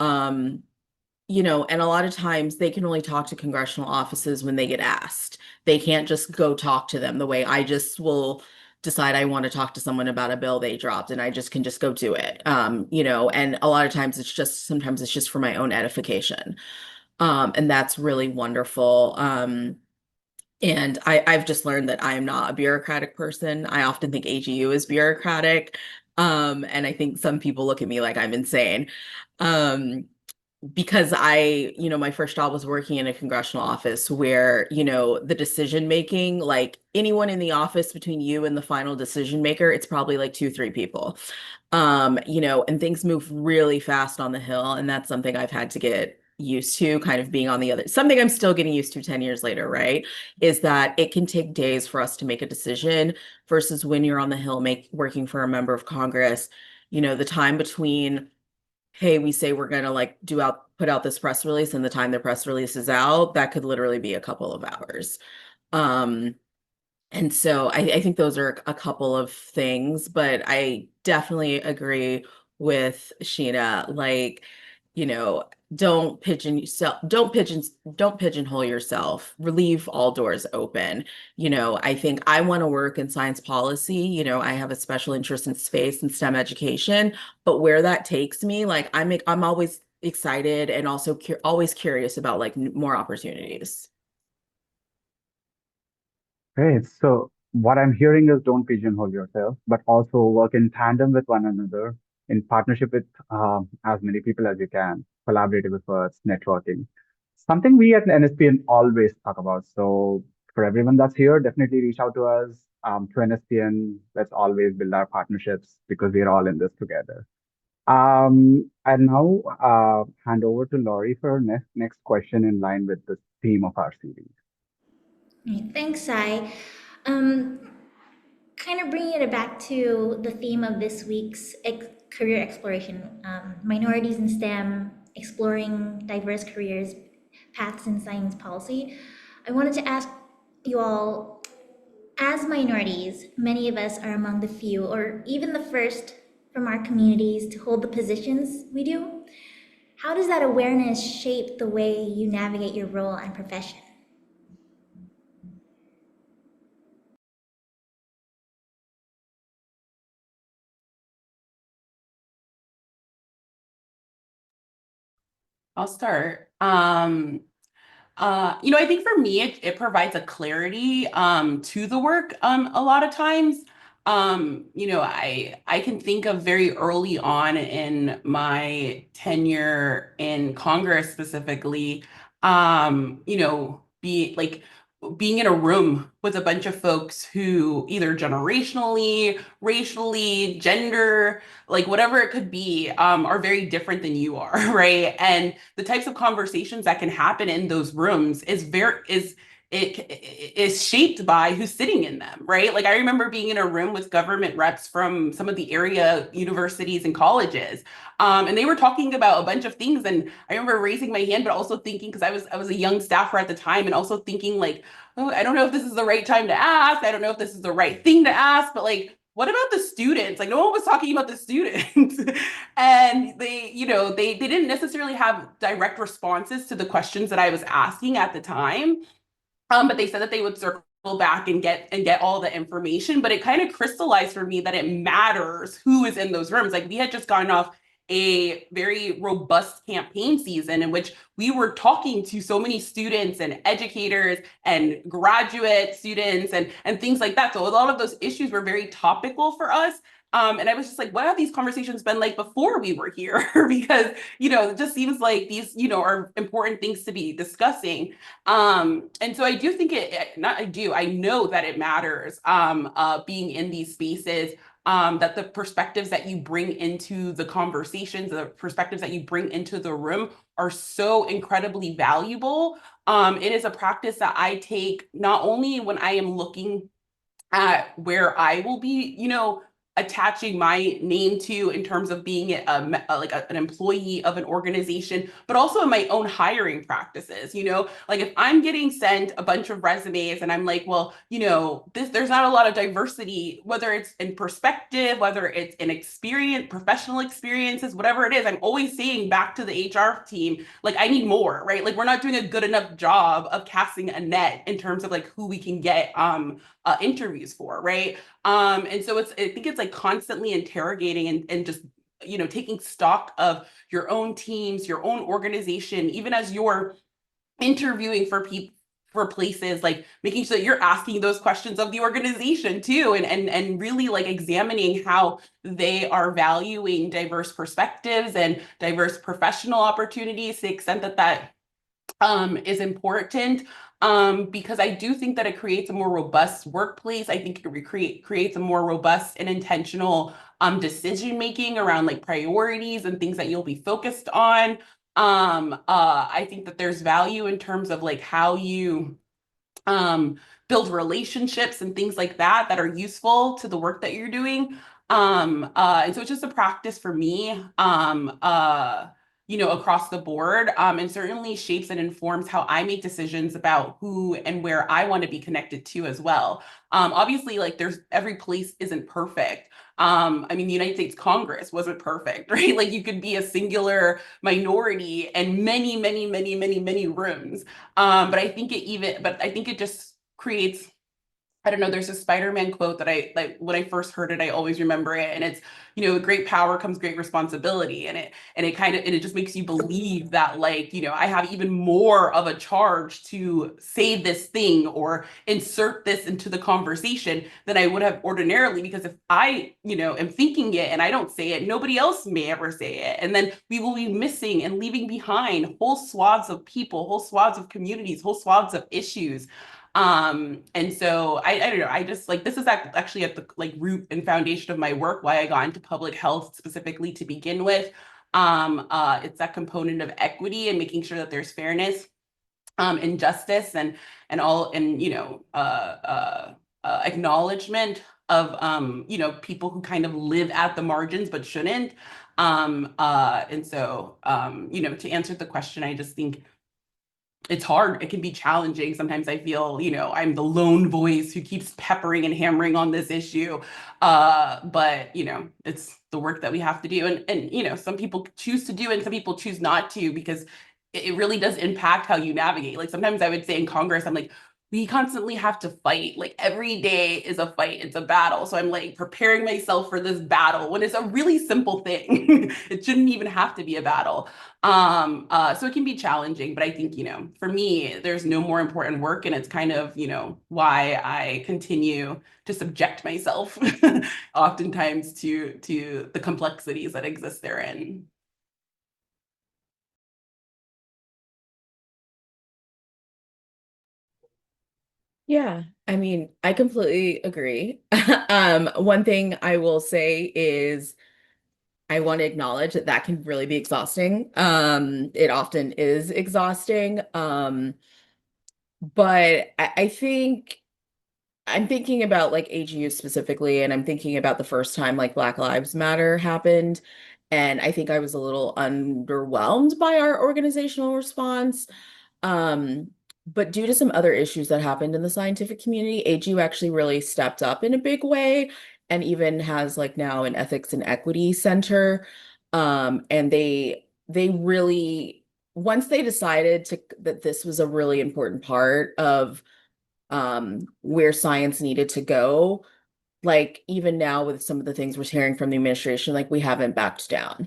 Um, and a lot of times they can only talk to congressional offices when they get asked. They can't just go talk to them the way I just will decide I want to talk to someone about a bill they dropped and I just can just go do it. And a lot of times sometimes it's just for my own edification. And that's really wonderful. And I've just learned that I am not a bureaucratic person. I often think AGU is bureaucratic. And I think some people look at me like I'm insane. Um, because my first job was working in a congressional office where, the decision making, like anyone in the office between you and the final decision maker, it's probably like 2, 3 people. And things move really fast on the Hill. And that's something I've had to get used to, kind of being on the other, something I'm still getting used to 10 years later, right? Is that it can take days for us to make a decision versus when you're on the Hill working for a member of Congress, The time between, hey, we say we're going to like put out this press release and the time the press release is out, that could literally be a couple of hours. And so I think those are a couple of things, but I definitely agree with Sheena. Like, you know, don't pigeonhole yourself. Leave all doors open. I think I want to work in science policy. I have a special interest in space and STEM education, but where that takes me, like I'm always excited and also always curious about like more opportunities. Great. So what I'm hearing is don't pigeonhole yourself, but also work in tandem with one another in partnership with as many people as you can, collaborative efforts, networking. Something we at NSPN always talk about. So for everyone that's here, definitely reach out to us to NSPN. Let's always build our partnerships because we're all in this together. And now hand over to Laurie for our next question in line with the theme of our series. Thanks, Sai. Um, Kind of bringing it back to the theme of this week's career exploration, minorities in STEM, exploring diverse careers, paths in science policy. I wanted to ask you all, as minorities, many of us are among the few or even the first from our communities to hold the positions we do. How does that awareness shape the way you navigate your role and profession? I'll start. I think for me, it provides a clarity to the work a lot of times. I can think of very early on in my tenure in Congress specifically, being in a room with a bunch of folks who either generationally, racially, gender, like whatever it could be, are very different than you are, right? And the types of conversations that can happen in those rooms it is shaped by who's sitting in them, right? Like I remember being in a room with government reps from some of the area universities and colleges, and they were talking about a bunch of things. And I remember raising my hand, but also thinking, because I was a young staffer at the time, and also thinking like, oh, I don't know if this is the right time to ask. I don't know if this is the right thing to ask, but like, what about the students? Like no one was talking about the students. And they didn't necessarily have direct responses to the questions that I was asking at the time. But they said that they would circle back and get all the information. But it kind of crystallized for me that it matters who is in those rooms. Like we had just gotten off a very robust campaign season in which we were talking to so many students and educators and graduate students and things like that. So a lot of those issues were very topical for us. And I was just like, what have these conversations been like before we were here? Because, it just seems like these, are important things to be discussing. And so I do think I know that it matters being in these spaces, that the perspectives that you bring into the conversations, the perspectives that you bring into the room are so incredibly valuable. It is a practice that I take not only when I am looking at where I will be, attaching my name to in terms of being an employee of an organization, but also in my own hiring practices. Like if I'm getting sent a bunch of resumes and I'm like, well, there's not a lot of diversity, whether it's in perspective, whether it's in experience, professional experiences, whatever it is, I'm always saying back to the HR team, like I need more, right? Like we're not doing a good enough job of casting a net in terms of like who we can get interviews for, right? And so I think it's like constantly interrogating and just, taking stock of your own teams, your own organization, even as you're interviewing for people for places, like making sure that you're asking those questions of the organization too, and really like examining how they are valuing diverse perspectives and diverse professional opportunities to the extent that is important, because I do think that it creates a more robust workplace. I think it creates a more robust and intentional decision making around like priorities and things that you'll be focused on. I think that there's value in terms of like how you build relationships and things like that that are useful to the work that you're doing. And so it's just a practice for me, across the board, and certainly shapes and informs how I make decisions about who and where I want to be connected to as well. Obviously, like there's every place isn't perfect. I mean, the United States Congress wasn't perfect, right? Like you could be a singular minority and many, many, many, many, many rooms. But I think it just creates, I don't know, there's a Spider-Man quote that I like when I first heard it, I always remember it. And it's, with great power comes great responsibility. And it just makes you believe that, like, I have even more of a charge to say this thing or insert this into the conversation than I would have ordinarily. Because if I, am thinking it and I don't say it, nobody else may ever say it. And then we will be missing and leaving behind whole swaths of people, whole swaths of communities, whole swaths of issues. And so I don't know, I just like this is actually at the like root and foundation of my work, why I got into public health specifically to begin with. It's that component of equity and making sure that there's fairness, and justice and all and acknowledgement of people who kind of live at the margins but shouldn't. And so to answer the question, I just think it's hard. It can be challenging. Sometimes I feel, I'm the lone voice who keeps peppering and hammering on this issue. But it's the work that we have to do. And some people choose to do it and some people choose not to, because it really does impact how you navigate. Like sometimes I would say in Congress, I'm like, we constantly have to fight. Like every day is a fight, it's a battle. So I'm like preparing myself for this battle when it's a really simple thing. It shouldn't even have to be a battle. So it can be challenging, but I think, for me, there's no more important work, and it's kind of, why I continue to subject myself oftentimes to the complexities that exist therein. Yeah, I mean, I completely agree. One thing I will say is I want to acknowledge that that can really be exhausting. It often is exhausting. But I think I'm thinking about like AGU specifically, and I'm thinking about the first time like Black Lives Matter happened. And I think I was a little underwhelmed by our organizational response. Um, but due to some other issues that happened in the scientific community, AGU actually really stepped up in a big way and even has like now an ethics and equity center. And they really once they decided that this was a really important part of where science needed to go, like even now with some of the things we're hearing from the administration, like we haven't backed down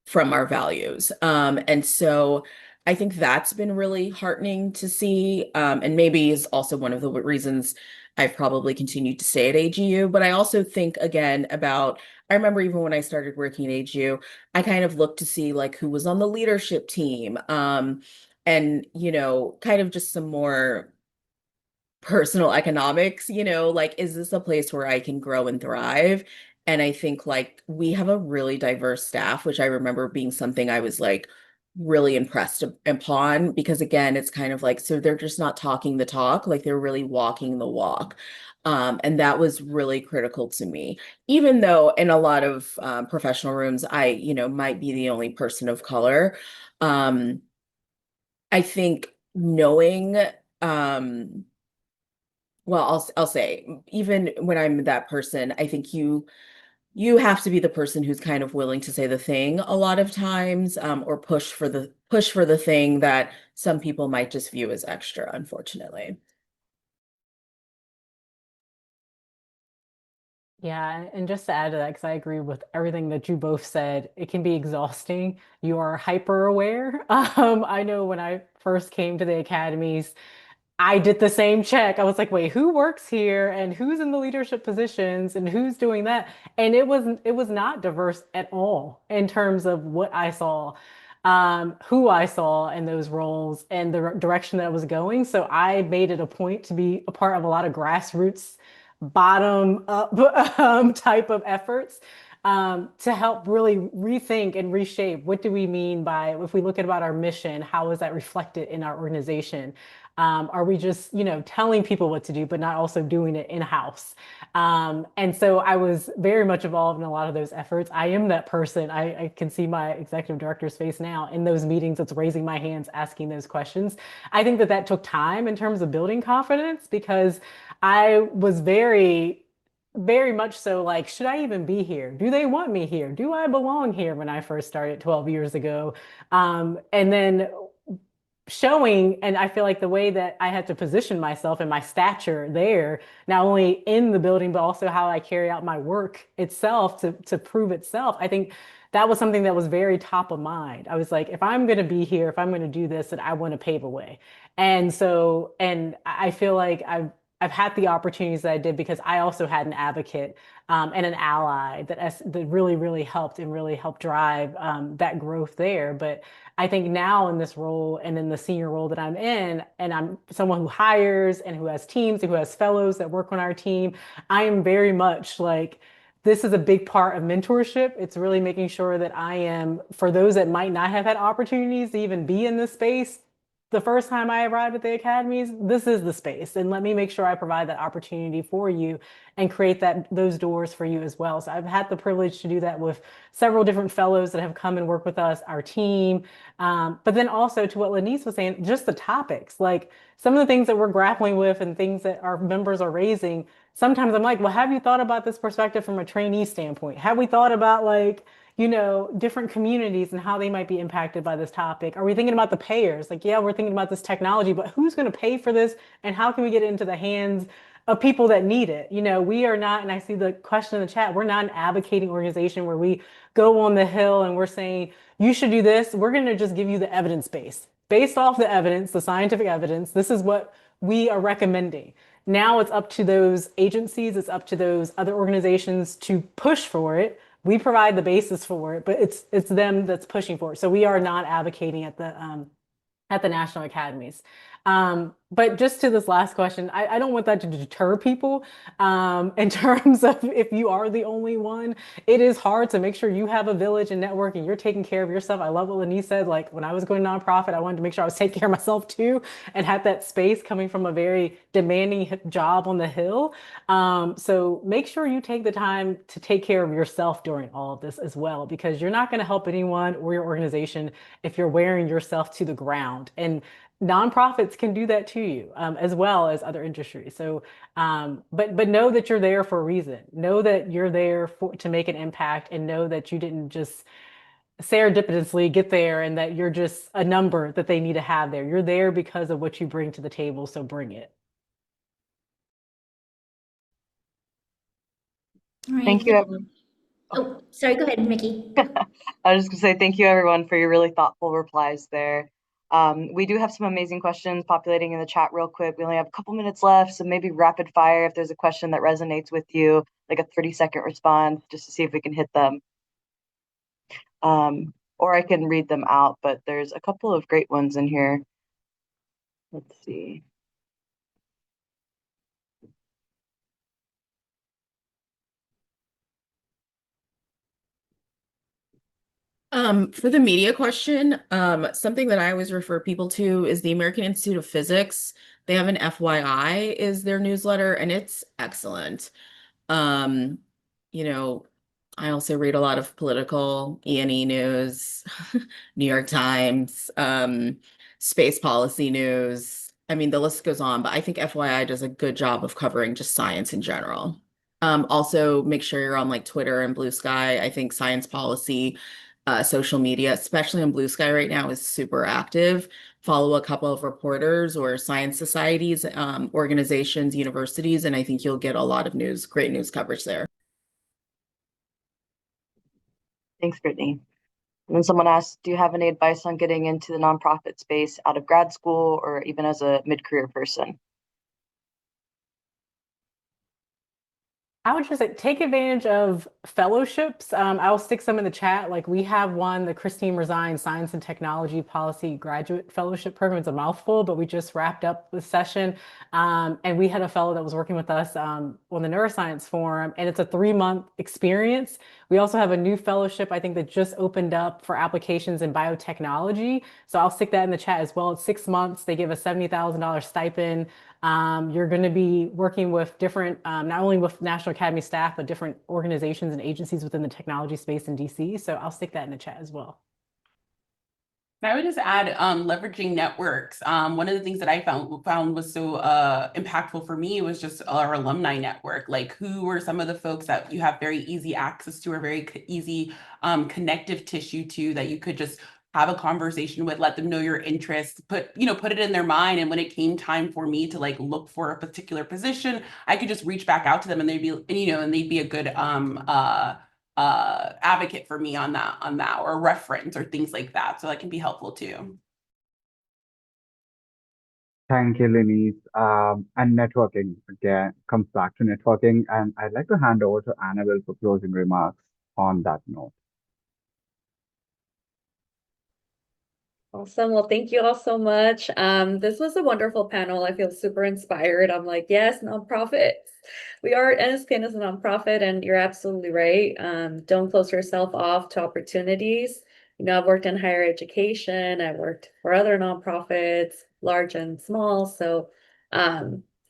from our values. And so I think that's been really heartening to see. And maybe is also one of the reasons I've probably continued to stay at AGU. But I also think again about, I remember even when I started working at AGU, I kind of looked to see like who was on the leadership team. And, kind of just some more personal economics, like, is this a place where I can grow and thrive? And I think like we have a really diverse staff, which I remember being something I was like really impressed upon, because again, it's kind of like, so they're just not talking the talk, like they're really walking the walk. And that was really critical to me, even though in a lot of professional rooms, I, might be the only person of color. Um, I think knowing, um, well, I'll say even when I'm that person, I think you have to be the person who's kind of willing to say the thing a lot of times, or push for the thing that some people might just view as extra, unfortunately. Yeah, and just to add to that, because I agree with everything that you both said, it can be exhausting. You are hyper aware. I know when I first came to the academies, I did the same check. I was like, wait, who works here and who's in the leadership positions and who's doing that? And it was not diverse at all in terms of what I saw, who I saw in those roles and the direction that I was going. So I made it a point to be a part of a lot of grassroots, bottom up type of efforts, to help really rethink and reshape what do we mean by, if we look at about our mission, how is that reflected in our organization? Are we just, telling people what to do, but not also doing it in-house? And so I was very much involved in a lot of those efforts. I am that person. I can see my executive director's face now in those meetings that's raising my hands, asking those questions. I think that that took time in terms of building confidence because I was very much so like, should I even be here? Do they want me here? Do I belong here when I first started 12 years ago? And then showing, and I feel like the way that I had to position myself and my stature there, not only in the building, but also how I carry out my work itself to prove itself. I think that was something that was very top of mind. I was like, if I'm going to be here, if I'm going to do this, then I want to pave a way. And so, and I feel like I've had the opportunities that I did because I also had an advocate and an ally that really, really helped and really helped drive that growth there. But I think now in this role and in the senior role that I'm in, and I'm someone who hires and who has teams and who has fellows that work on our team, I am very much like, this is a big part of mentorship. It's really making sure that I am, for those that might not have had opportunities to even be in this space, the first time I arrived at the academies, this is the space. And let me make sure I provide that opportunity for you and create those doors for you as well. So I've had the privilege to do that with several different fellows that have come and worked with us, our team. But then also to what Lanice was saying, just the topics, like some of the things that we're grappling with and things that our members are raising. Sometimes I'm like, well, have you thought about this perspective from a trainee standpoint? Have we thought about like, different communities and how they might be impacted by this topic? Are we thinking about the payers? Like, yeah, we're thinking about this technology, but who's going to pay for this? And how can we get it into the hands of people that need it? We are not, and I see the question in the chat, we're not an advocating organization where we go on the hill and we're saying, you should do this. We're going to just give you the evidence base. Based off the evidence, the scientific evidence, this is what we are recommending. Now it's up to those agencies, it's up to those other organizations to push for it. We provide the basis for it, but it's them that's pushing for it. So we are not advocating at the national academies. But just to this last question, I don't want that to deter people in terms of if you are the only one. It is hard to make sure you have a village and network and you're taking care of yourself. I love what Lanice said. Like when I was going nonprofit, I wanted to make sure I was taking care of myself too and had that space coming from a very demanding job on the hill. So make sure you take the time to take care of yourself during all of this as well, because you're not going to help anyone or your organization if you're wearing yourself to the ground. And nonprofits can do that to you as well as other industries. So, but know that you're there for a reason. Know that you're there to make an impact, and know that you didn't just serendipitously get there and that you're just a number that they need to have there. You're there because of what you bring to the table. So bring it. All right. Thank you, everyone. Oh, sorry. Go ahead, Mickey. I was just going to say thank you, everyone, for your really thoughtful replies there. We do have some amazing questions populating in the chat real quick. We only have a couple minutes left, so maybe rapid fire if there's a question that resonates with you, like a 30-second response, just to see if we can hit them. Or I can read them out, but there's a couple of great ones in here. Let's see. For the media question, something that I always refer people to is the American Institute of Physics. They have an FYI is their newsletter, and it's excellent. Um, you know, I also read a lot of political E&E news, New York Times, space policy news. I mean, the list goes on, but I think FYI does a good job of covering just science in general. Also, make sure you're on like Twitter and Blue Sky. I think science policy, social media, especially on Blue Sky right now, is super active. Follow a couple of reporters or science societies, organizations, universities, and I think you'll get a lot of news, great news coverage there. Thanks, Brittany. And then someone asked, do you have any advice on getting into the nonprofit space out of grad school or even as a mid-career person? I would just say take advantage of fellowships. I'll stick some in the chat. Like we have one, the Christine Resign Science and Technology Policy Graduate Fellowship Program. It's a mouthful, but we just wrapped up the session. And we had a fellow that was working with us on the Neuroscience Forum, and it's a 3-month experience. We also have a new fellowship, I think, that just opened up for applications in biotechnology. So I'll stick that in the chat as well. It's 6 months. They give a $70,000 stipend. You're going to be working with different, not only with National Academy staff, but different organizations and agencies within the technology space in DC. So I'll stick that in the chat as well. I would just add leveraging networks. One of the things that I found was so impactful for me was just our alumni network. Like, who were some of the folks that you have very easy access to or very easy connective tissue to, that you could just have a conversation with, let them know your interests, put it in their mind. And when it came time for me to like look for a particular position, I could just reach back out to them, and they'd be a good advocate for me on that or reference or things like that. So that can be helpful too. Thank you, Lenise. And networking again comes back to networking, and I'd like to hand over to Annabelle for closing remarks on that note. Awesome. Well, thank you all so much. This was a wonderful panel. I feel super inspired. I'm like, yes, nonprofits. We are, NSPN is a nonprofit, and you're absolutely right. Don't close yourself off to opportunities. I've worked in higher education. I've worked for other nonprofits, large and small. So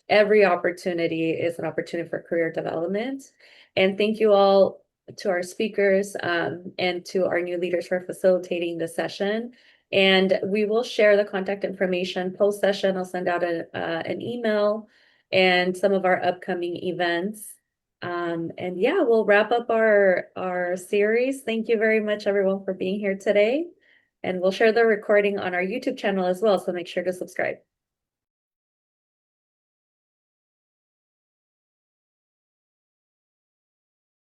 every opportunity is an opportunity for career development. And thank you all to our speakers and to our new leaders for facilitating the session. And we will share the contact information post-session. I'll send out an email and some of our upcoming events. And yeah, we'll wrap up our series. Thank you very much, everyone, for being here today. And we'll share the recording on our YouTube channel as well, so make sure to subscribe.